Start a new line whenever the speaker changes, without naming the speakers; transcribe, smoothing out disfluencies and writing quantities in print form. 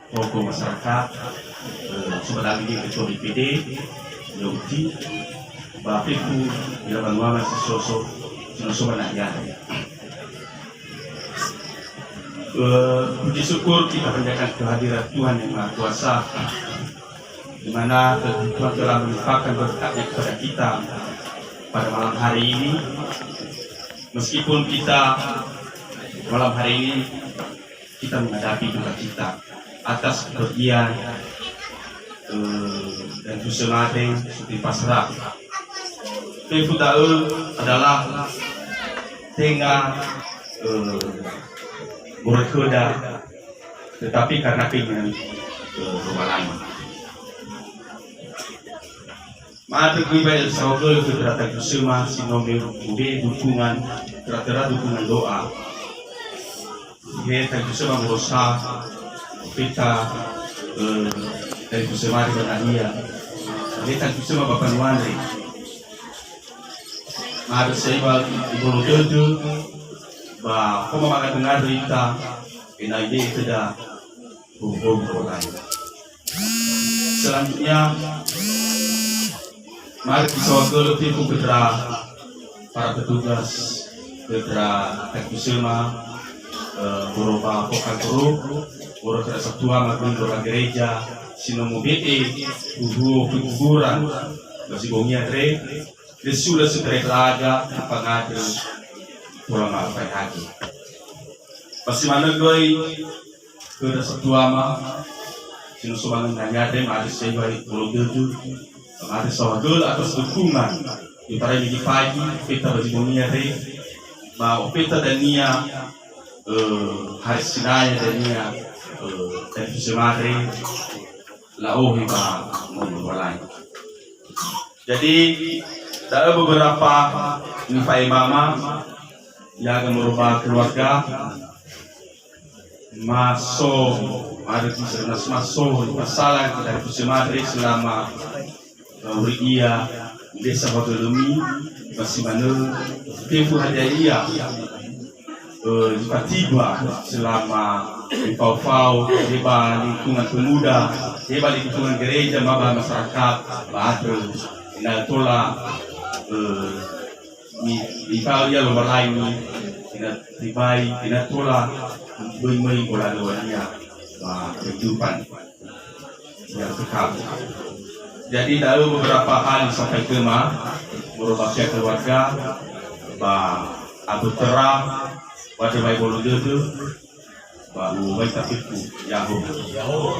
tokoh masyarakat, sebenarnya ini ketua DPD, Yauti, Bapiku, Ilaban Muhammad Sisosok, Sinoso Banaya. Puji syukur kita panjatkan kehadiran Tuhan yang Maha Kuasa, di mana Tuhan telah melimpahkan berkatnya kepada kita pada malam hari ini. Meskipun kita malam hari ini kita menghadapi duka cita atas kepergian dan Kusemate Sutri Pasrah. Itu adalah tengah berkedah, tetapi karena keinginan rumah lain. Mata kuibai saudara keberatan Kusema sinomir ude dukungan tera dukungan doa. Kita Kusema berusaha kita dari Kusema di Banania. Kita Kusema Bapak Nuandri. Mata saya ibu dodo. Ba koma maga dengar berita ina ide tidak hukum orang. Selanjutnya mari kita wakil tim putra para petugas putra Kusema berupa pokal guru berupa Sabtua maupun berupa gereja sinomo BE kuburan masih gongnya tre sudah setrek laga pengajar pulang apa lagi. Pasti mana goi ke Sabtua mah sino sobangan nanya dem ada saya baik pulau tujuh ada sawagul atas dukungan di para minggu pagi kita bagi dunia deh mau kita dan nia hari sinaya dan nia dan Kusemate laohi ba mulai. Jadi ada beberapa nifai mama yang merubah keluarga masuk ada kisah masuk masalah dari Kusemate selama ia desa Bagelumi masih mana tempoh hadiah tiba selama di Pau heba lingkungan pemuda heba lingkungan gereja maba masyarakat bahagia ina tola di Italia lo lain ina tibai ina tola bui bola doanya kehidupan yang kekal. Jadi ada beberapa hal sampai ke merubah keluarga Abu Terang pada bayi bolu itu baru bayi tapiku Yahoo.